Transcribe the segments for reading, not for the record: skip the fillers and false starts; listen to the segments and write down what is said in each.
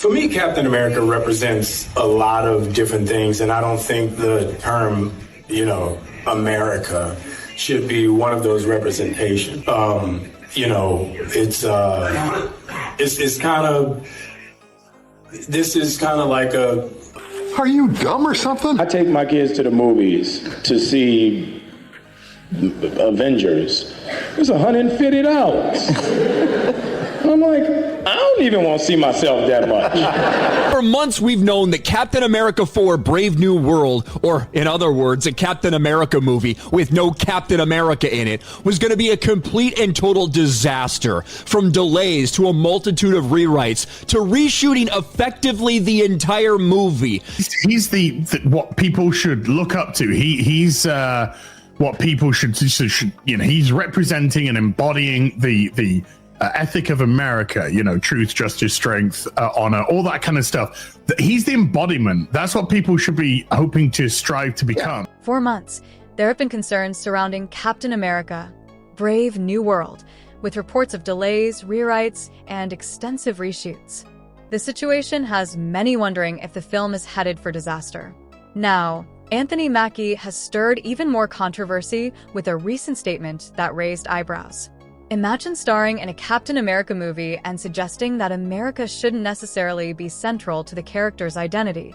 For me, Captain America represents a lot of different things, and I don't think the term, America should be one of those representations. It's kind of, this is kind of like a... Are you dumb or something? I take my kids to the movies to see Avengers. It's $150. I'm like, I don't even want to see myself that much. For months, we've known that Captain America 4 Brave New World, or in other words, a Captain America movie with no Captain America in it, was going to be a complete and total disaster. From delays to a multitude of rewrites to reshooting effectively the entire movie. He's the what people should look up to. He's what people should he's representing and embodying the ethic of America, truth, justice, strength, honor, all that kind of stuff. He's the embodiment. That's what people should be hoping to strive to become. For months, there have been concerns surrounding Captain America, Brave New World, with reports of delays, rewrites, and extensive reshoots. The situation has many wondering if the film is headed for disaster. Now, Anthony Mackie has stirred even more controversy with a recent statement that raised eyebrows. Imagine starring in a Captain America movie and suggesting that America shouldn't necessarily be central to the character's identity.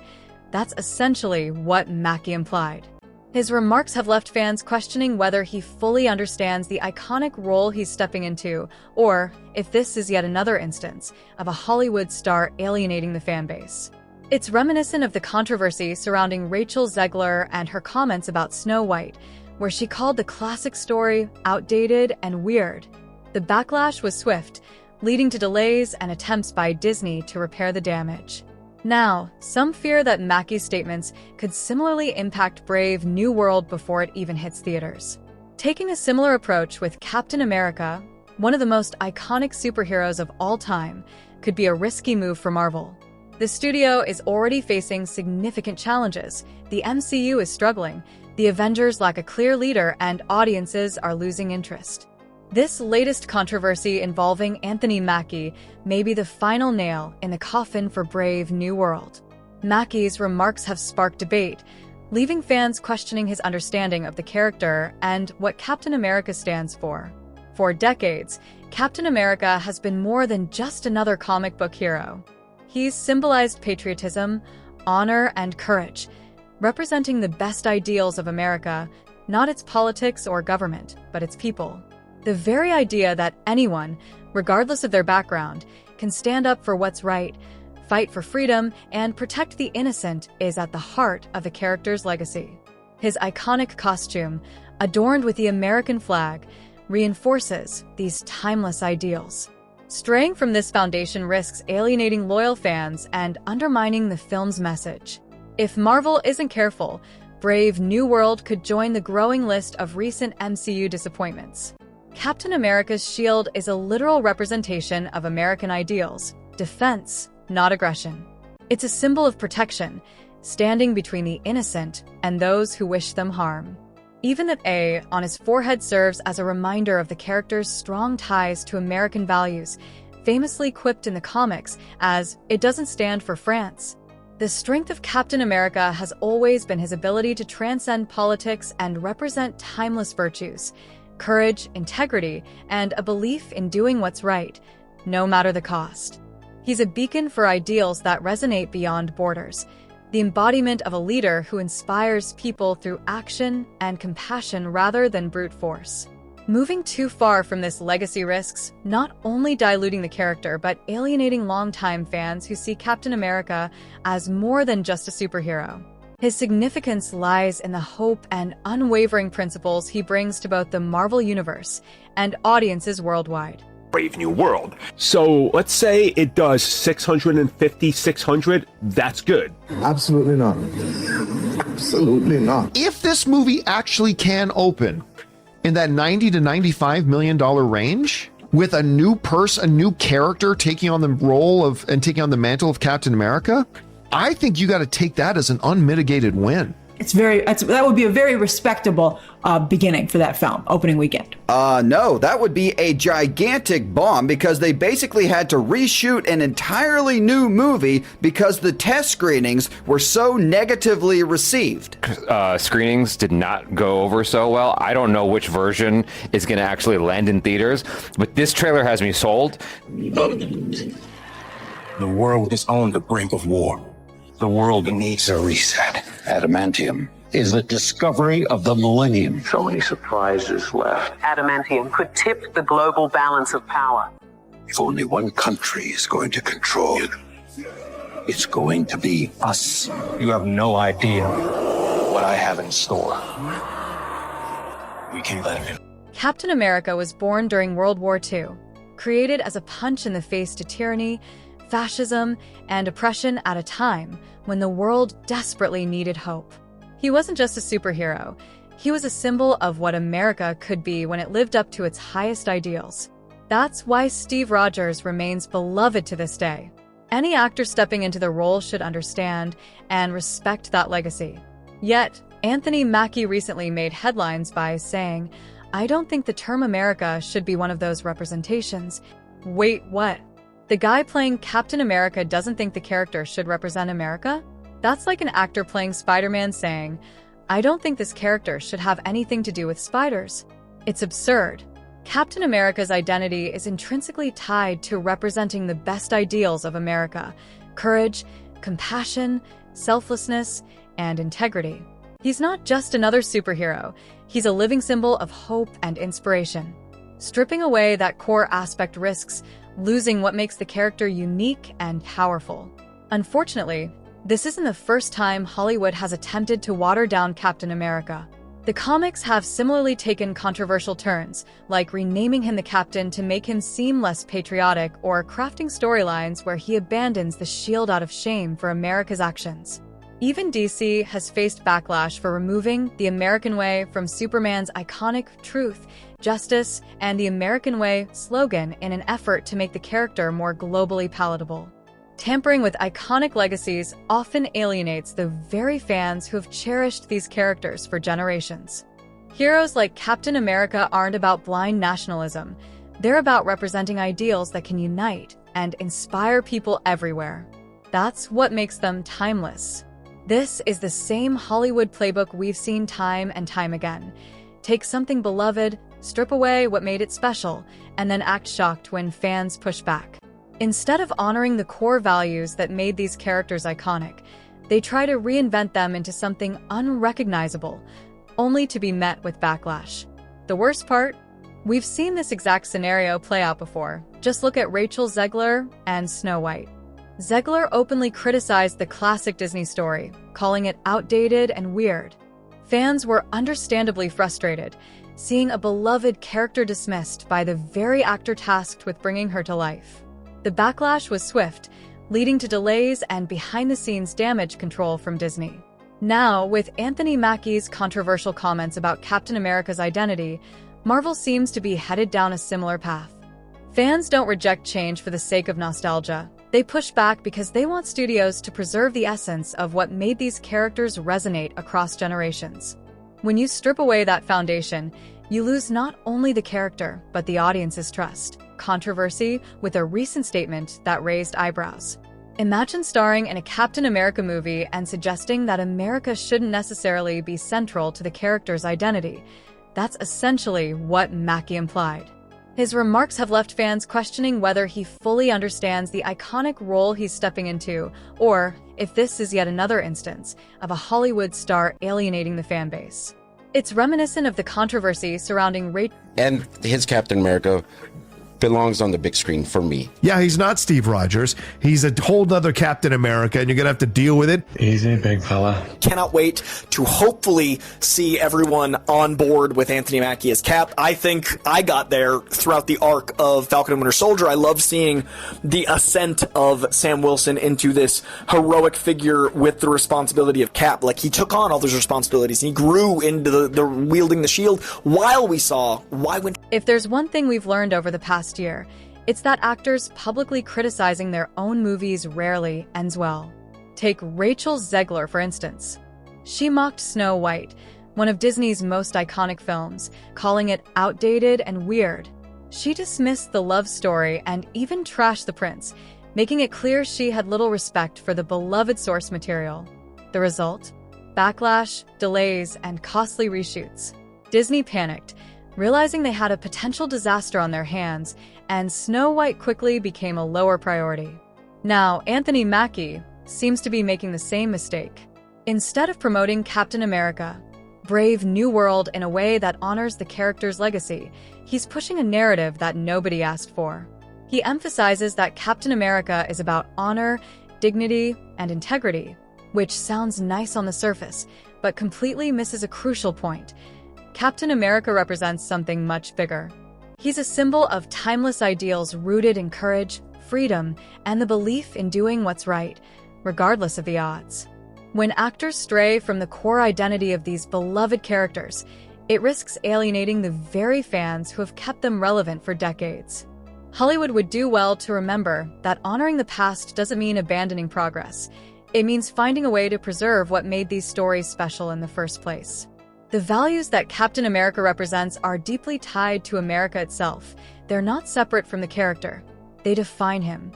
That's essentially what Mackie implied. His remarks have left fans questioning whether he fully understands the iconic role he's stepping into, or if this is yet another instance of a Hollywood star alienating the fan base. It's reminiscent of the controversy surrounding Rachel Zegler and her comments about Snow White, where she called the classic story outdated and weird. The backlash was swift, leading to delays and attempts by Disney to repair the damage. Now, some fear that Mackie's statements could similarly impact Brave New World before it even hits theaters. Taking a similar approach with Captain America, one of the most iconic superheroes of all time, could be a risky move for Marvel. The studio is already facing significant challenges. The MCU is struggling, the Avengers lack a clear leader, and audiences are losing interest. This latest controversy involving Anthony Mackie may be the final nail in the coffin for Brave New World. Mackie's remarks have sparked debate, leaving fans questioning his understanding of the character and what Captain America stands for. For decades, Captain America has been more than just another comic book hero. He's symbolized patriotism, honor, and courage, representing the best ideals of America, not its politics or government, but its people. The very idea that anyone, regardless of their background, can stand up for what's right, fight for freedom, and protect the innocent is at the heart of the character's legacy. His iconic costume, adorned with the American flag, reinforces these timeless ideals. Straying from this foundation risks alienating loyal fans and undermining the film's message. If Marvel isn't careful, Brave New World could join the growing list of recent MCU disappointments. Captain America's shield is a literal representation of American ideals, defense, not aggression. It's a symbol of protection, standing between the innocent and those who wish them harm. Even the A on his forehead serves as a reminder of the character's strong ties to American values, famously quipped in the comics as, "It doesn't stand for France." The strength of Captain America has always been his ability to transcend politics and represent timeless virtues, courage, integrity, and a belief in doing what's right, no matter the cost. He's a beacon for ideals that resonate beyond borders, the embodiment of a leader who inspires people through action and compassion rather than brute force. Moving too far from this legacy risks not only diluting the character but alienating longtime fans who see Captain America as more than just a superhero. His significance lies in the hope and unwavering principles he brings to both the Marvel Universe and audiences worldwide. Brave New World. So let's say it does 650, 600. That's good. Absolutely not. Absolutely not. If this movie actually can open in that $90 to $95 million range, with a new character taking on the role of and taking on the mantle of Captain America, I think you got to take that as an unmitigated win. that would be a very respectable beginning for that film, opening weekend. No, that would be a gigantic bomb because they basically had to reshoot an entirely new movie because the test screenings were so negatively received. Screenings did not go over so well. I don't know which version is going to actually land in theaters, but this trailer has me sold. The world is on the brink of war. The world needs a reset. Adamantium is the discovery of the millennium. So many surprises left. Adamantium could tip the global balance of power. If only one country is going to control it, it's going to be us. You have no idea what I have in store. We can't let it. Captain America was born during World War II, created as a punch in the face to tyranny, fascism, and oppression at a time when the world desperately needed hope. He wasn't just a superhero. He was a symbol of what America could be when it lived up to its highest ideals. That's why Steve Rogers remains beloved to this day. Any actor stepping into the role should understand and respect that legacy. Yet, Anthony Mackie recently made headlines by saying, "I don't think the term America should be one of those representations." Wait, what? The guy playing Captain America doesn't think the character should represent America? That's like an actor playing Spider-Man saying, "I don't think this character should have anything to do with spiders." It's absurd. Captain America's identity is intrinsically tied to representing the best ideals of America: courage, compassion, selflessness, and integrity. He's not just another superhero. He's a living symbol of hope and inspiration. Stripping away that core aspect risks losing what makes the character unique and powerful. Unfortunately, this isn't the first time Hollywood has attempted to water down Captain America. The comics have similarly taken controversial turns, like renaming him the Captain to make him seem less patriotic or crafting storylines where he abandons the shield out of shame for America's actions. Even DC has faced backlash for removing the American way from Superman's iconic truth, justice, and the American way slogan in an effort to make the character more globally palatable. Tampering with iconic legacies often alienates the very fans who have cherished these characters for generations. Heroes like Captain America aren't about blind nationalism. They're about representing ideals that can unite and inspire people everywhere. That's what makes them timeless. This is the same Hollywood playbook we've seen time and time again. Take something beloved, strip away what made it special, and then act shocked when fans push back. Instead of honoring the core values that made these characters iconic, they try to reinvent them into something unrecognizable, only to be met with backlash. The worst part? We've seen this exact scenario play out before. Just look at Rachel Zegler and Snow White. Zegler openly criticized the classic Disney story, calling it outdated and weird. Fans were understandably frustrated, seeing a beloved character dismissed by the very actor tasked with bringing her to life. The backlash was swift, leading to delays and behind-the-scenes damage control from Disney. Now, with Anthony Mackie's controversial comments about Captain America's identity, Marvel seems to be headed down a similar path. Fans don't reject change for the sake of nostalgia. They push back because they want studios to preserve the essence of what made these characters resonate across generations. When you strip away that foundation, you lose not only the character, but the audience's trust. Controversy with a recent statement that raised eyebrows. Imagine starring in a Captain America movie and suggesting that America shouldn't necessarily be central to the character's identity. That's essentially what Mackie implied. His remarks have left fans questioning whether he fully understands the iconic role he's stepping into, or if this is yet another instance of a Hollywood star alienating the fan base. It's reminiscent of the controversy surrounding Rachel and his Captain America belongs on the big screen for me. Yeah, he's not Steve Rogers. He's a whole nother Captain America, and you're going to have to deal with it. Easy, big fella. Cannot wait to hopefully see everyone on board with Anthony Mackie as Cap. I think I got there throughout the arc of Falcon and Winter Soldier. I love seeing the ascent of Sam Wilson into this heroic figure with the responsibility of Cap. Like, he took on all those responsibilities, and he grew into the wielding the shield while we saw why when... If there's one thing we've learned over the past year, it's that actors publicly criticizing their own movies rarely ends well. Take Rachel Zegler, for instance. She mocked Snow White, one of Disney's most iconic films, calling it outdated and weird. She dismissed the love story and even trashed the prince, making it clear she had little respect for the beloved source material. The result? Backlash, delays, and costly reshoots. Disney panicked, realizing they had a potential disaster on their hands, and Snow White quickly became a lower priority. Now, Anthony Mackie seems to be making the same mistake. Instead of promoting Captain America, Brave New World in a way that honors the character's legacy, he's pushing a narrative that nobody asked for. He emphasizes that Captain America is about honor, dignity, and integrity, which sounds nice on the surface, but completely misses a crucial point. Captain America represents something much bigger. He's a symbol of timeless ideals rooted in courage, freedom, and the belief in doing what's right, regardless of the odds. When actors stray from the core identity of these beloved characters, it risks alienating the very fans who have kept them relevant for decades. Hollywood would do well to remember that honoring the past doesn't mean abandoning progress. It means finding a way to preserve what made these stories special in the first place. The values that Captain America represents are deeply tied to America itself. They're not separate from the character. They define him.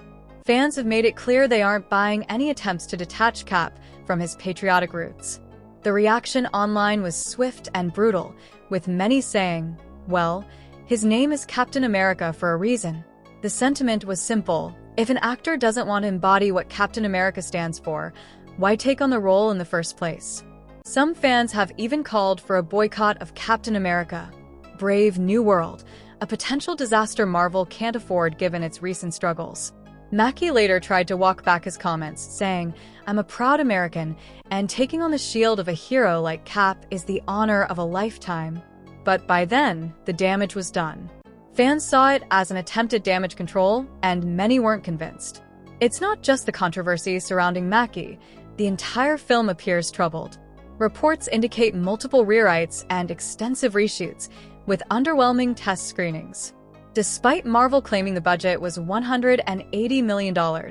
Fans have made it clear they aren't buying any attempts to detach Cap from his patriotic roots. The reaction online was swift and brutal, with many saying, well, his name is Captain America for a reason. The sentiment was simple. If an actor doesn't want to embody what Captain America stands for, why take on the role in the first place? Some fans have even called for a boycott of Captain America, Brave New World, a potential disaster Marvel can't afford given its recent struggles. Mackie later tried to walk back his comments, saying, I'm a proud American, and taking on the shield of a hero like Cap is the honor of a lifetime. But by then, the damage was done. Fans saw it as an attempt at damage control, and many weren't convinced. It's not just the controversy surrounding Mackie. The entire film appears troubled. Reports indicate multiple rewrites and extensive reshoots, with underwhelming test screenings. Despite Marvel claiming the budget was $180 million,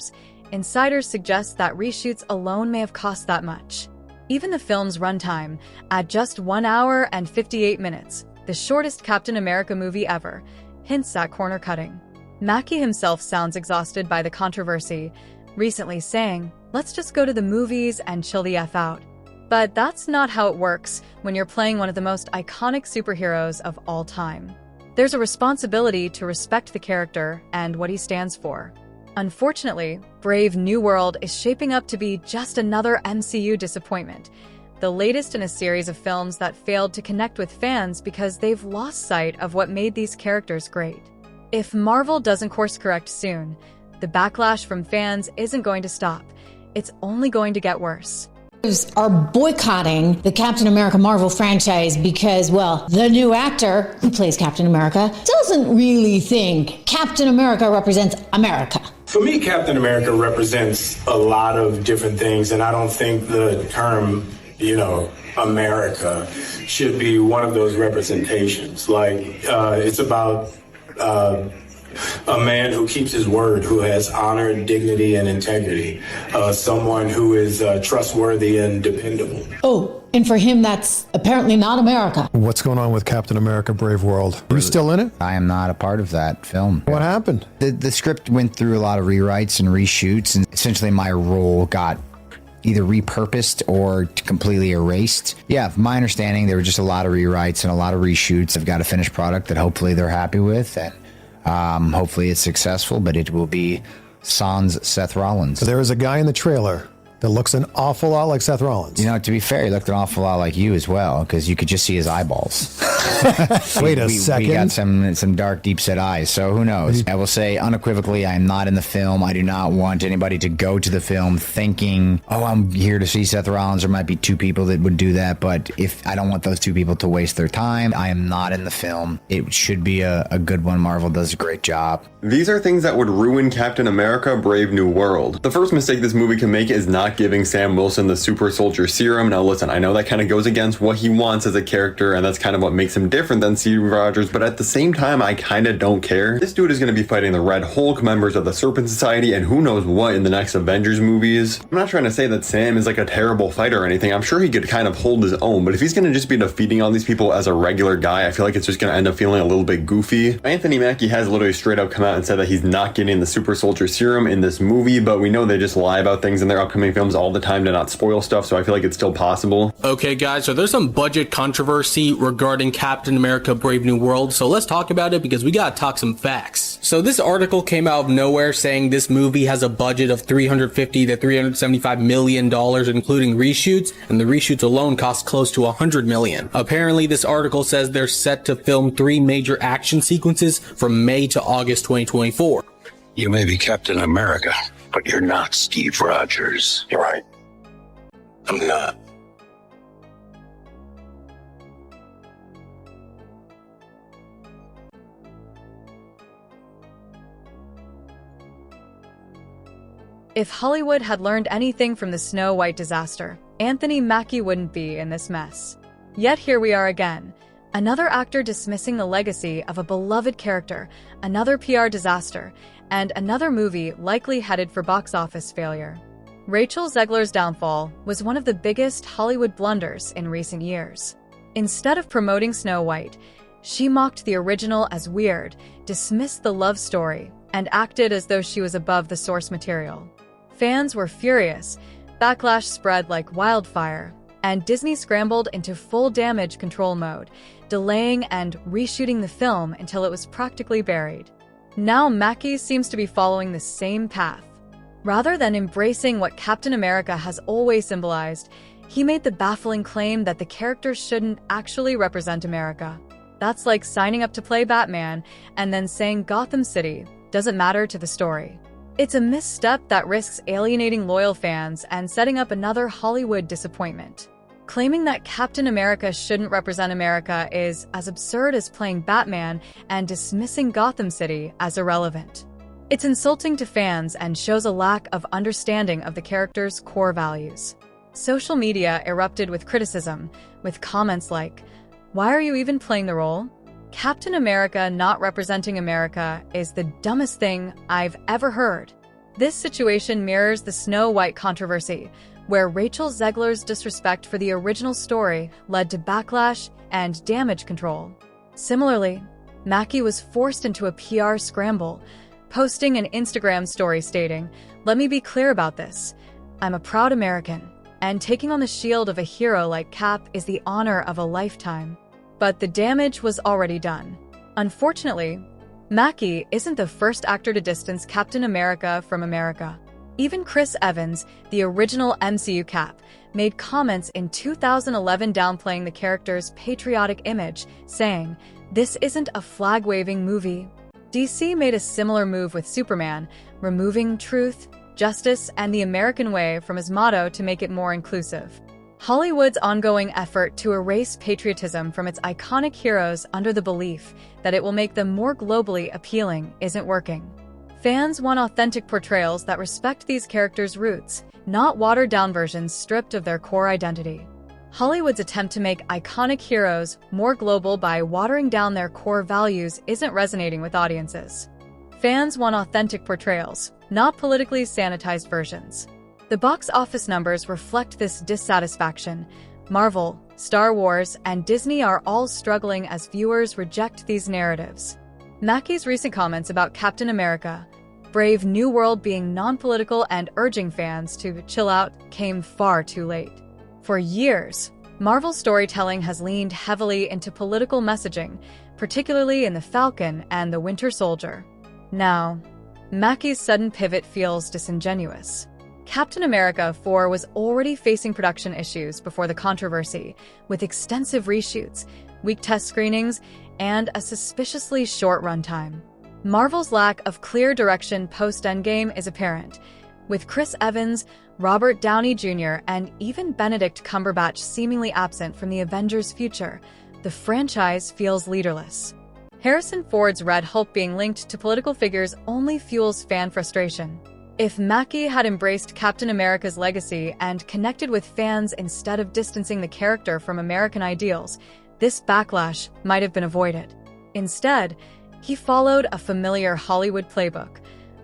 insiders suggest that reshoots alone may have cost that much. Even the film's runtime, at just 1 hour and 58 minutes, the shortest Captain America movie ever, hints at corner cutting. Mackie himself sounds exhausted by the controversy, recently saying, let's just go to the movies and chill the F out. But that's not how it works when you're playing one of the most iconic superheroes of all time. There's a responsibility to respect the character and what he stands for. Unfortunately, Brave New World is shaping up to be just another MCU disappointment, the latest in a series of films that failed to connect with fans because they've lost sight of what made these characters great. If Marvel doesn't course correct soon, the backlash from fans isn't going to stop. It's only going to get worse. Are boycotting the Captain America Marvel franchise because, well, the new actor who plays Captain America doesn't really think Captain America represents America. For me, Captain America represents a lot of different things, and I don't think the term, America should be one of those representations. It's about a man who keeps his word, who has honor, dignity, and integrity. Someone who is trustworthy and dependable. Oh, and for him, that's apparently not America. What's going on with Captain America Brave World? Are you still in it? I am not a part of that film. What happened? The script went through a lot of rewrites and reshoots, and essentially my role got either repurposed or completely erased. Yeah, from my understanding, there were just a lot of rewrites and a lot of reshoots. I've got a finished product that hopefully they're happy with, and hopefully it's successful, but it will be sans Seth Rollins. So there is a guy in the trailer that looks an awful lot like Seth Rollins. To be fair, he looked an awful lot like you as well, because you could just see his eyeballs. Wait a second. We got some dark, deep-set eyes, so who knows? I will say unequivocally, I am not in the film. I do not want anybody to go to the film thinking, oh, I'm here to see Seth Rollins. There might be two people that would do that, but if I don't want those two people to waste their time, I am not in the film. It should be a good one. Marvel does a great job. These are things that would ruin Captain America Brave New World. The first mistake this movie can make is not giving Sam Wilson the super soldier serum. Now listen, I know that kind of goes against what he wants as a character, and that's kind of what makes makes him different than Steve Rogers, but at the same time, I kind of don't care. This dude is going to be fighting the Red Hulk, members of the Serpent Society, and who knows what in the next Avengers movies. I'm not trying to say that Sam is like a terrible fighter or anything. I'm sure he could kind of hold his own, but if he's going to just be defeating all these people as a regular guy, I feel like it's just going to end up feeling a little bit goofy. Anthony Mackie has literally straight up come out and said that he's not getting the super soldier serum in this movie, but we know they just lie about things in their upcoming films all the time to not spoil stuff, so I feel like it's still possible. Okay guys, so there's some budget controversy regarding Captain America Brave New World, so let's talk about it because we gotta talk some facts. So this article came out of nowhere saying this movie has a budget of $350 to $375 million including reshoots, and the reshoots alone cost close to $100 million. Apparently this article says they're set to film 3 major action sequences from May to August 2024. You may be Captain America, but you're not Steve Rogers. You're right. I'm not. If Hollywood had learned anything from the Snow White disaster, Anthony Mackie wouldn't be in this mess. Yet here we are again. Another actor dismissing the legacy of a beloved character, another PR disaster, and another movie likely headed for box office failure. Rachel Zegler's downfall was one of the biggest Hollywood blunders in recent years. Instead of promoting Snow White, she mocked the original as weird, dismissed the love story, and acted as though she was above the source material. Fans were furious, backlash spread like wildfire, and Disney scrambled into full damage control mode, delaying and reshooting the film until it was practically buried. Now Mackie seems to be following the same path. Rather than embracing what Captain America has always symbolized, he made the baffling claim that the character shouldn't actually represent America. That's like signing up to play Batman and then saying Gotham City doesn't matter to the story. It's a misstep that risks alienating loyal fans and setting up another Hollywood disappointment. Claiming that Captain America shouldn't represent America is as absurd as playing Batman and dismissing Gotham City as irrelevant. It's insulting to fans and shows a lack of understanding of the character's core values. Social media erupted with criticism, with comments like, "Why are you even playing the role? Captain America not representing America is the dumbest thing I've ever heard." This situation mirrors the Snow White controversy, where Rachel Zegler's disrespect for the original story led to backlash and damage control. Similarly, Mackie was forced into a PR scramble, posting an Instagram story stating, "Let me be clear about this. I'm a proud American, and taking on the shield of a hero like Cap is the honor of a lifetime." But the damage was already done. Unfortunately, Mackie isn't the first actor to distance Captain America from America. Even Chris Evans, the original MCU Cap, made comments in 2011 downplaying the character's patriotic image, saying, "This isn't a flag-waving movie." DC made a similar move with Superman, removing truth, justice, and the American way from his motto to make it more inclusive. Hollywood's ongoing effort to erase patriotism from its iconic heroes under the belief that it will make them more globally appealing isn't working. Fans want authentic portrayals that respect these characters' roots, not watered-down versions stripped of their core identity. Hollywood's attempt to make iconic heroes more global by watering down their core values isn't resonating with audiences. Fans want authentic portrayals, not politically sanitized versions. The box office numbers reflect this dissatisfaction. Marvel, Star Wars, and Disney are all struggling as viewers reject these narratives. Mackie's recent comments about Captain America, Brave New World being non-political and urging fans to chill out came far too late. For years, Marvel storytelling has leaned heavily into political messaging, particularly in The Falcon and The Winter Soldier. Now, Mackie's sudden pivot feels disingenuous. Captain America 4 was already facing production issues before the controversy, with extensive reshoots, weak test screenings, and a suspiciously short runtime. Marvel's lack of clear direction post-Endgame is apparent, with Chris Evans, Robert Downey Jr., and even Benedict Cumberbatch seemingly absent from the Avengers' future. The franchise feels leaderless. Harrison Ford's Red Hulk being linked to political figures only fuels fan frustration. If Mackie had embraced Captain America's legacy and connected with fans instead of distancing the character from American ideals, this backlash might have been avoided. Instead, he followed a familiar Hollywood playbook,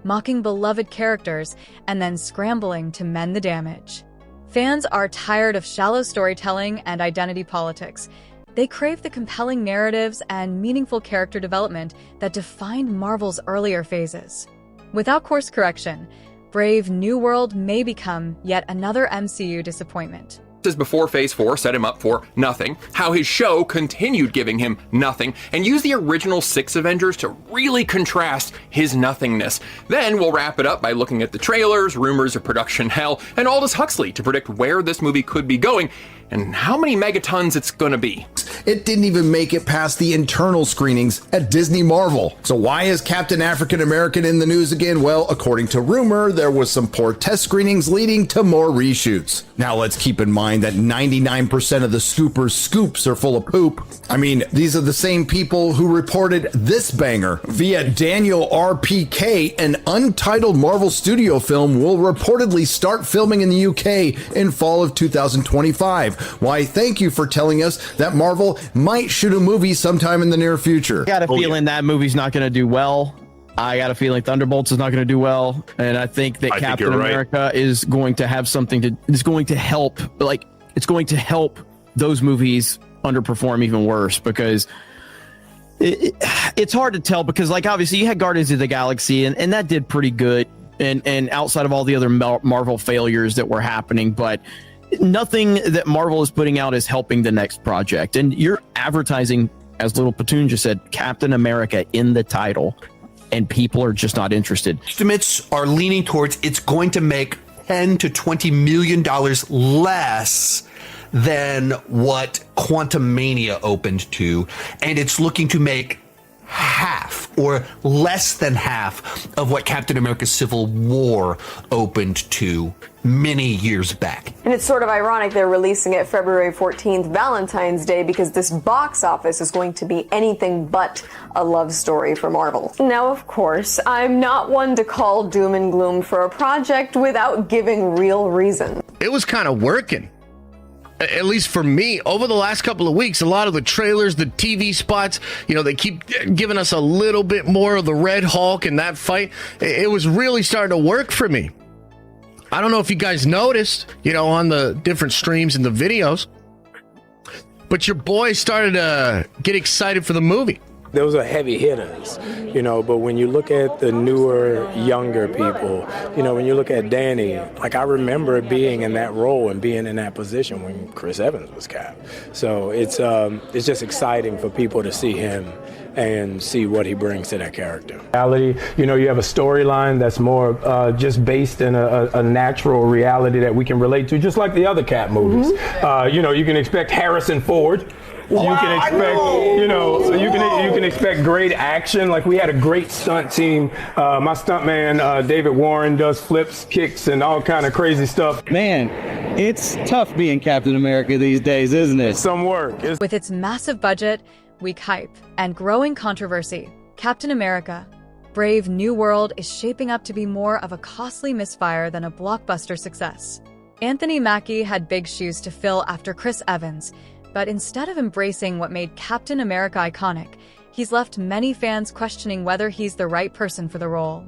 mocking beloved characters and then scrambling to mend the damage. Fans are tired of shallow storytelling and identity politics. They crave the compelling narratives and meaningful character development that defined Marvel's earlier phases. Without course correction, Brave New World may become yet another MCU disappointment. Before Phase 4 set him up for nothing, how his show continued giving him nothing, and used the original 6 Avengers to really contrast his nothingness. Then we'll wrap it up by looking at the trailers, rumors of production hell, and Aldous Huxley to predict where this movie could be going and how many megatons it's gonna be. It didn't even make it past the internal screenings at Disney Marvel. So why is Captain African American in the news again? Well, according to rumor, there was some poor test screenings leading to more reshoots. Now let's keep in mind that 99% of the Scoopers' scoops are full of poop. I mean, these are the same people who reported this banger via Daniel RPK. An untitled Marvel Studio film will reportedly start filming in the UK in fall of 2025. Why, thank you for telling us that Marvel might shoot a movie sometime in the near future. I got a feeling that movie's not going to do well. I got a feeling Thunderbolts is not going to do well. And I think that Captain America is going to have something to, is going to help, like, it's going to help those movies underperform even worse, because it's hard to tell, because, like, obviously you had Guardians of the Galaxy and that did pretty good. And outside of all the other Marvel failures that were happening, but nothing that Marvel is putting out is helping the next project. And you're advertising, as Little Platoon just said, Captain America in the title, and people are just not interested. Estimates are leaning towards it's going to make $10 to $20 million less than what Quantumania opened to, and it's looking to make half or less than half of what Captain America Civil War opened to many years back. And it's sort of ironic they're releasing it February 14th, Valentine's Day, because this box office is going to be anything but a love story for Marvel. Now, of course, I'm not one to call doom and gloom for a project without giving real reason. It was kind of working. At least for me, over the last couple of weeks, a lot of the trailers, the TV spots, you know, they keep giving us a little bit more of the Red Hulk and that fight. It was really starting to work for me. I don't know if you guys noticed, you know, on the different streams and the videos, but your boy started to get excited for the movie. Those are heavy hitters, you know, but when you look at the newer, younger people, you know, when you look at Danny, like, I remember being in that role and being in that position when Chris Evans was Cap. So it's just exciting for people to see him and see what he brings to that character. You know, you have a storyline that's more just based in a natural reality that we can relate to, just like the other Cap movies. You know, you can expect Harrison Ford. You can expect, you know, you can expect great action. Like, we had a great stunt team. My stuntman, David Warren, does flips, kicks, and all kind of crazy stuff. Man, it's tough being Captain America these days, isn't it? Some work. With its massive budget, weak hype, and growing controversy, Captain America: Brave New World is shaping up to be more of a costly misfire than a blockbuster success. Anthony Mackie had big shoes to fill after Chris Evans, but instead of embracing what made Captain America iconic, he's left many fans questioning whether he's the right person for the role.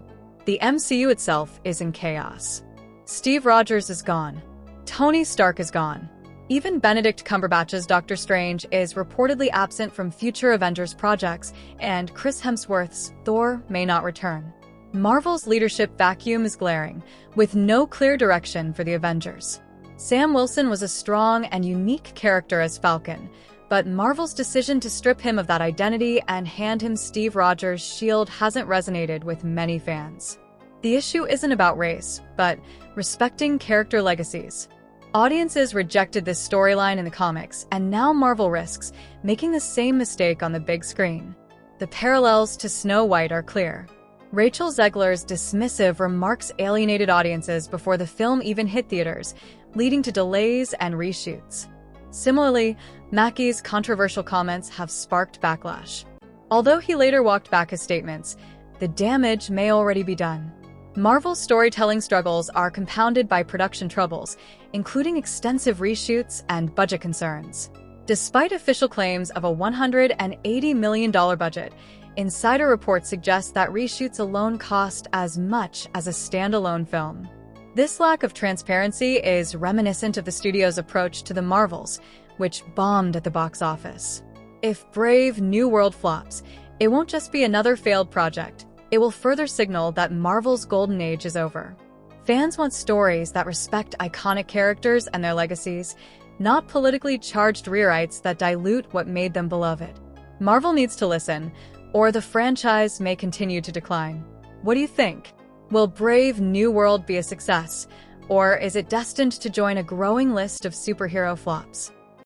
The MCU itself is in chaos. Steve Rogers is gone. Tony Stark is gone. Even Benedict Cumberbatch's Doctor Strange is reportedly absent from future Avengers projects, and Chris Hemsworth's Thor may not return. Marvel's leadership vacuum is glaring, with no clear direction for the Avengers. Sam Wilson was a strong and unique character as Falcon, but Marvel's decision to strip him of that identity and hand him Steve Rogers' shield hasn't resonated with many fans. The issue isn't about race, but respecting character legacies. Audiences rejected this storyline in the comics, and now Marvel risks making the same mistake on the big screen. The parallels to Snow White are clear. Rachel Zegler's dismissive remarks alienated audiences before the film even hit theaters, leading to delays and reshoots. Similarly, Mackie's controversial comments have sparked backlash. Although he later walked back his statements, the damage may already be done. Marvel's storytelling struggles are compounded by production troubles, including extensive reshoots and budget concerns. Despite official claims of a $180 million budget, insider reports suggest that reshoots alone cost as much as a standalone film. This lack of transparency is reminiscent of the studio's approach to the Marvels, which bombed at the box office. If Brave New World flops, it won't just be another failed project. It will further signal that Marvel's golden age is over. Fans want stories that respect iconic characters and their legacies, not politically charged rewrites that dilute what made them beloved. Marvel needs to listen, or the franchise may continue to decline. What do you think? Will Brave New World be a success, or is it destined to join a growing list of superhero flops?